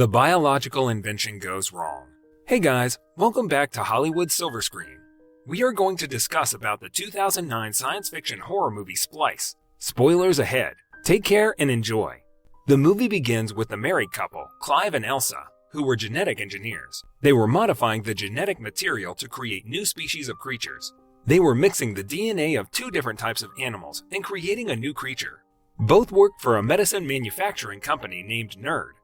The biological invention goes wrong. Hey guys, welcome back to Hollywood Silver Screen. We are going to discuss about the 2009 science fiction horror movie Splice. Spoilers ahead. Take care and enjoy. The movie begins with the married couple, Clive and Elsa, who were genetic engineers. They were modifying the genetic material to create new species of creatures. They were mixing the DNA of two different types of animals and creating a new creature. Both worked for a medicine manufacturing company named Nerd.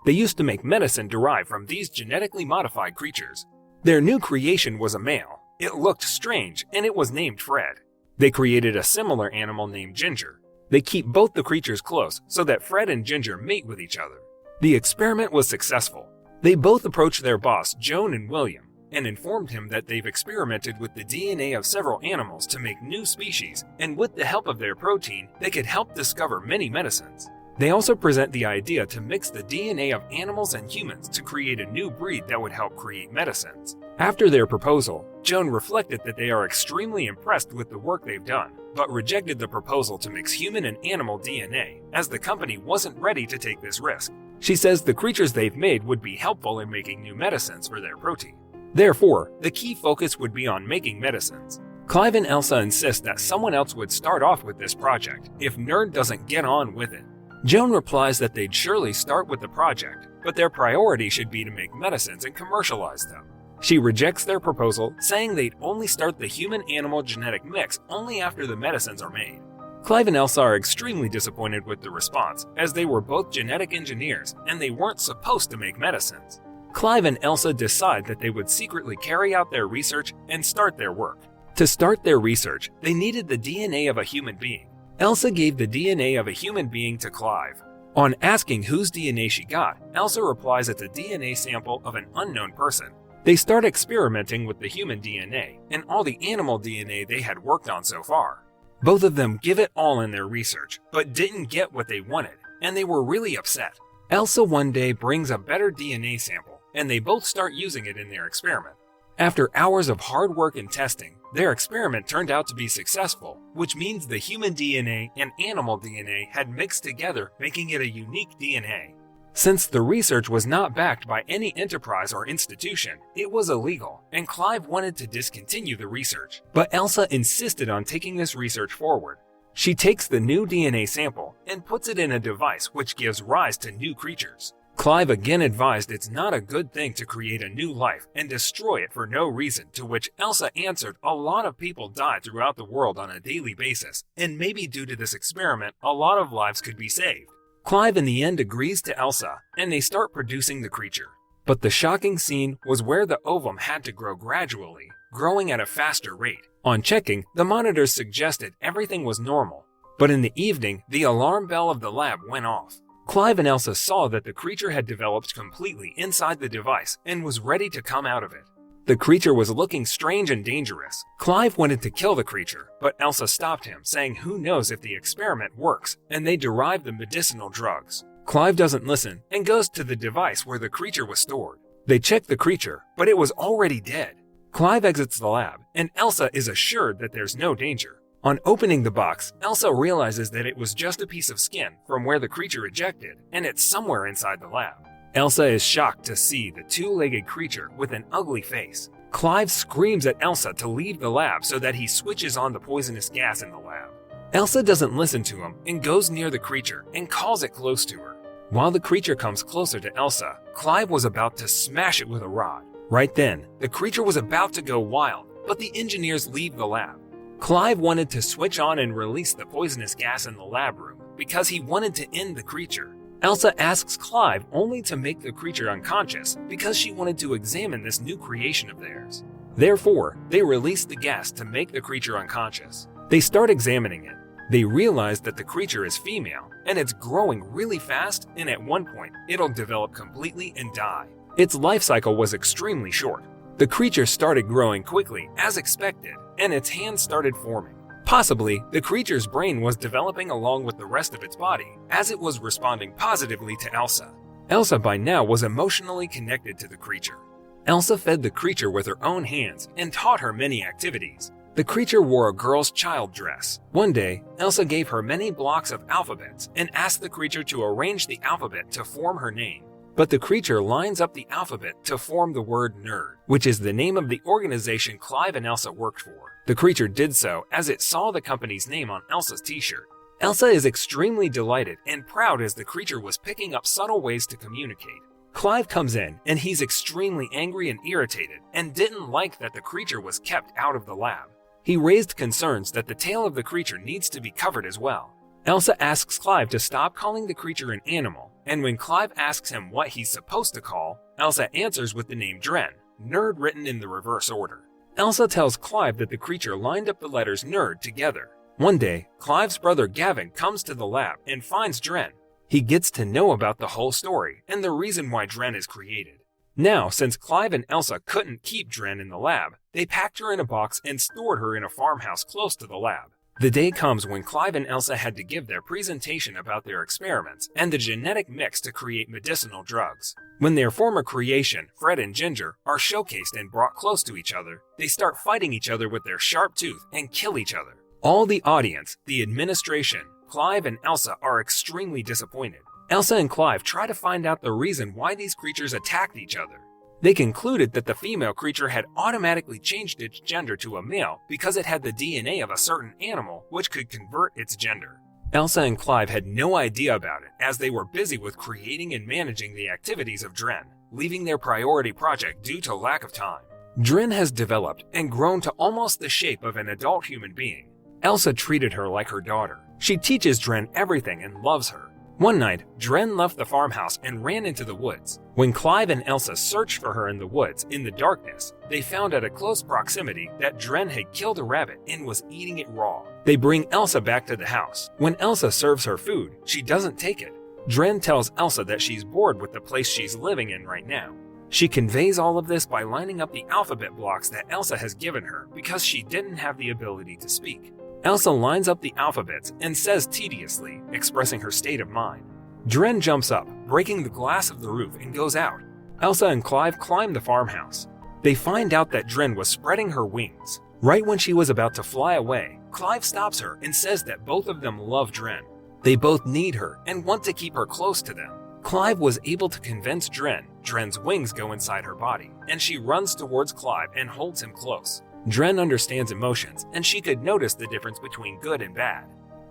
They used to make medicine derived from these genetically modified creatures. Their new creation was a male. It looked strange, and it was named Fred. They created a similar animal named Ginger. They keep both the creatures close so that Fred and Ginger mate with each other. The experiment was successful. They both approached their boss, Joan and William, and informed him that they've experimented with the DNA of several animals to make new species, and with the help of their protein, they could help discover many medicines. They also present the idea to mix the DNA of animals and humans to create a new breed that would help create medicines. After their proposal, Joan reflected that they are extremely impressed with the work they've done, but rejected the proposal to mix human and animal DNA, as the company wasn't ready to take this risk. She says the creatures they've made would be helpful in making new medicines for their protein. Therefore, the key focus would be on making medicines. Clive and Elsa insist that someone else would start off with this project if Nerd doesn't get on with it. Joan replies that they'd surely start with the project, but their priority should be to make medicines and commercialize them. She rejects their proposal, saying they'd only start the human-animal genetic mix only after the medicines are made. Clive and Elsa are extremely disappointed with the response, as they were both genetic engineers and they weren't supposed to make medicines. Clive and Elsa decide that they would secretly carry out their research and start their work. To start their research, they needed the DNA of a human being. Elsa gave the DNA of a human being to Clive. On asking whose DNA she got, Elsa replies it's a DNA sample of an unknown person. They start experimenting with the human DNA and all the animal DNA they had worked on so far. Both of them give it all in their research, but didn't get what they wanted, and they were really upset. Elsa one day brings a better DNA sample, and they both start using it in their experiment. After hours of hard work and testing, their experiment turned out to be successful, which means the human DNA and animal DNA had mixed together, making it a unique DNA. Since the research was not backed by any enterprise or institution, it was illegal, and Clive wanted to discontinue the research. But Elsa insisted on taking this research forward. She takes the new DNA sample and puts it in a device which gives rise to new creatures. Clive again advised it's not a good thing to create a new life and destroy it for no reason, to which Elsa answered a lot of people die throughout the world on a daily basis, and maybe due to this experiment, a lot of lives could be saved. Clive in the end agrees to Elsa, and they start producing the creature. But the shocking scene was where the ovum had to grow gradually, growing at a faster rate. On checking, the monitors suggested everything was normal, but in the evening, the alarm bell of the lab went off. Clive and Elsa saw that the creature had developed completely inside the device and was ready to come out of it. The creature was looking strange and dangerous. Clive wanted to kill the creature, but Elsa stopped him, saying who knows if the experiment works, and they derive the medicinal drugs. Clive doesn't listen and goes to the device where the creature was stored. They check the creature, but it was already dead. Clive exits the lab, and Elsa is assured that there's no danger. On opening the box, Elsa realizes that it was just a piece of skin from where the creature ejected, and it's somewhere inside the lab. Elsa is shocked to see the two-legged creature with an ugly face. Clive screams at Elsa to leave the lab so that he switches on the poisonous gas in the lab. Elsa doesn't listen to him and goes near the creature and calls it close to her. While the creature comes closer to Elsa, Clive was about to smash it with a rod. Right then, the creature was about to go wild, but the engineers leave the lab. Clive wanted to switch on and release the poisonous gas in the lab room because he wanted to end the creature. Elsa asks Clive only to make the creature unconscious because she wanted to examine this new creation of theirs. Therefore, they release the gas to make the creature unconscious. They start examining it. They realize that the creature is female and it's growing really fast, and at one point, it'll develop completely and die. Its life cycle was extremely short. The creature started growing quickly, as expected, and its hands started forming. Possibly, the creature's brain was developing along with the rest of its body, as it was responding positively to Elsa. Elsa by now was emotionally connected to the creature. Elsa fed the creature with her own hands and taught her many activities. The creature wore a girl's child dress. One day, Elsa gave her many blocks of alphabets and asked the creature to arrange the alphabet to form her name. but the creature lines up the alphabet to form the word nerd, which is the name of the organization Clive and Elsa worked for. The creature did so as it saw the company's name on Elsa's t-shirt. Elsa is extremely delighted and proud as the creature was picking up subtle ways to communicate. Clive comes in and he's extremely angry and irritated and didn't like that the creature was kept out of the lab. He raised concerns that the tail of the creature needs to be covered as well. Elsa asks Clive to stop calling the creature an animal, and when Clive asks him what he's supposed to call, Elsa answers with the name Dren, nerd written in the reverse order. Elsa tells Clive that the creature lined up the letters nerd together. One day, Clive's brother Gavin comes to the lab and finds Dren. He gets to know about the whole story and the reason why Dren is created. Now, since Clive and Elsa couldn't keep Dren in the lab, they packed her in a box and stored her in a farmhouse close to the lab. The day comes when Clive and Elsa had to give their presentation about their experiments and the genetic mix to create medicinal drugs. When their former creation, Fred and Ginger, are showcased and brought close to each other, they start fighting each other with their sharp tooth and kill each other. All the audience, the administration, Clive and Elsa are extremely disappointed. Elsa and Clive try to find out the reason why these creatures attacked each other. They concluded that the female creature had automatically changed its gender to a male because it had the DNA of a certain animal which could convert its gender. Elsa and Clive had no idea about it as they were busy with creating and managing the activities of Dren, leaving their priority project due to lack of time. Dren has developed and grown to almost the shape of an adult human being. Elsa treated her like her daughter. She teaches Dren everything and loves her. One night, Dren left the farmhouse and ran into the woods. When Clive and Elsa searched for her in the woods in the darkness, they found at a close proximity that Dren had killed a rabbit and was eating it raw. They bring Elsa back to the house. When Elsa serves her food, she doesn't take it. Dren tells Elsa that she's bored with the place she's living in right now. She conveys all of this by lining up the alphabet blocks that Elsa has given her because she didn't have the ability to speak. Elsa lines up the alphabets and says tediously, expressing her state of mind. Dren jumps up, breaking the glass of the roof and goes out. Elsa and Clive climb the farmhouse. They find out that Dren was spreading her wings. Right when she was about to fly away, Clive stops her and says that both of them love Dren. They both need her and want to keep her close to them. Clive was able to convince Dren's wings go inside her body, and she runs towards Clive and holds him close. Dren understands emotions, and she could notice the difference between good and bad.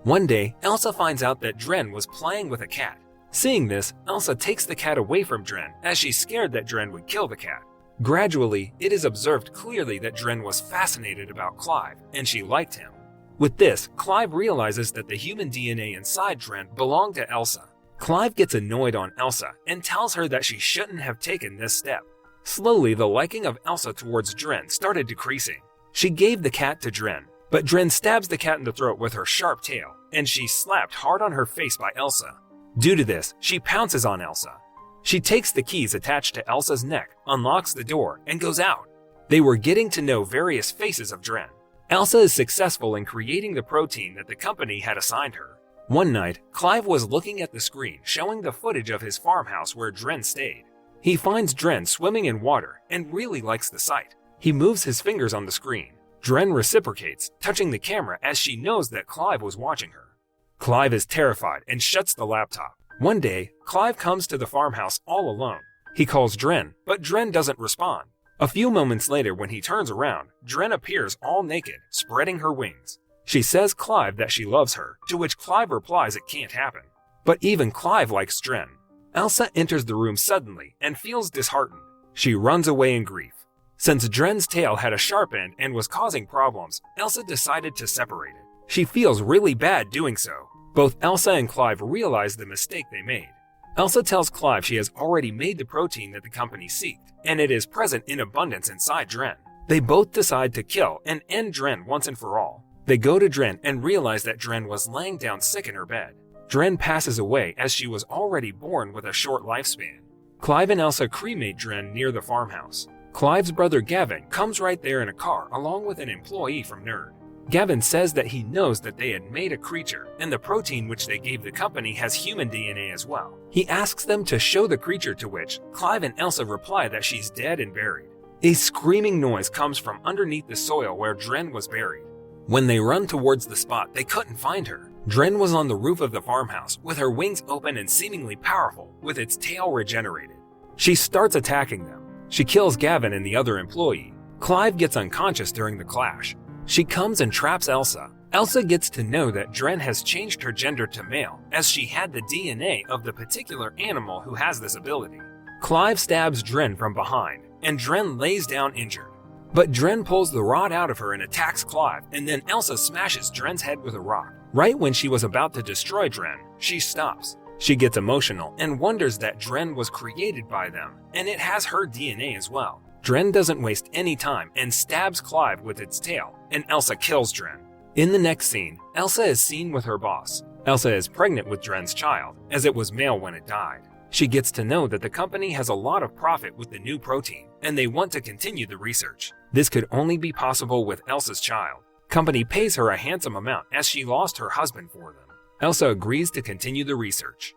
One day, Elsa finds out that Dren was playing with a cat. Seeing this, Elsa takes the cat away from Dren, as she's scared that Dren would kill the cat. Gradually, it is observed clearly that Dren was fascinated about Clive, and she liked him. With this, Clive realizes that the human DNA inside Dren belonged to Elsa. Clive gets annoyed on Elsa and tells her that she shouldn't have taken this step. Slowly, the liking of Elsa towards Dren started decreasing. She gave the cat to Dren, but Dren stabs the cat in the throat with her sharp tail, and she's slapped hard on her face by Elsa. Due to this, she pounces on Elsa. She takes the keys attached to Elsa's neck, unlocks the door, and goes out. They were getting to know various faces of Dren. Elsa is successful in creating the protein that the company had assigned her. One night, Clive was looking at the screen showing the footage of his farmhouse where Dren stayed. He finds Dren swimming in water and really likes the sight. He moves his fingers on the screen. Dren reciprocates, touching the camera as she knows that Clive was watching her. Clive is terrified and shuts the laptop. One day, Clive comes to the farmhouse all alone. He calls Dren, but Dren doesn't respond. A few moments later, when he turns around, Dren appears all naked, spreading her wings. She says Clive that she loves her, to which Clive replies it can't happen. But even Clive likes Dren. Elsa enters the room suddenly and feels disheartened. She runs away in grief. Since Dren's tail had a sharp end and was causing problems, Elsa decided to separate it. She feels really bad doing so. Both Elsa and Clive realize the mistake they made. Elsa tells Clive she has already made the protein that the company seeked, and it is present in abundance inside Dren. They both decide to kill and end Dren once and for all. They go to Dren and realize that Dren was laying down sick in her bed. Dren passes away as she was already born with a short lifespan. Clive and Elsa cremate Dren near the farmhouse. Clive's brother Gavin comes right there in a car along with an employee from Nerd. Gavin says that he knows that they had made a creature, and the protein which they gave the company has human DNA as well. He asks them to show the creature, to which Clive and Elsa reply that she's dead and buried. A screaming noise comes from underneath the soil where Dren was buried. When they run towards the spot, they couldn't find her. Dren was on the roof of the farmhouse, with her wings open and seemingly powerful, with its tail regenerated. She starts attacking them. She kills Gavin and the other employee. Clive gets unconscious during the clash. She comes and traps Elsa. Elsa gets to know that Dren has changed her gender to male, as she had the DNA of the particular animal who has this ability. Clive stabs Dren from behind, and Dren lays down injured. But Dren pulls the rod out of her and attacks Clive, and then Elsa smashes Dren's head with a rock. Right when she was about to destroy Dren, she stops. She gets emotional and wonders that Dren was created by them, and it has her DNA as well. Dren doesn't waste any time and stabs Clive with its tail, and Elsa kills Dren. In the next scene, Elsa is seen with her boss. Elsa is pregnant with Dren's child, as it was male when it died. She gets to know that the company has a lot of profit with the new protein, and they want to continue the research. This could only be possible with Elsa's child. Company pays her a handsome amount as she lost her husband for them. Elsa agrees to continue the research.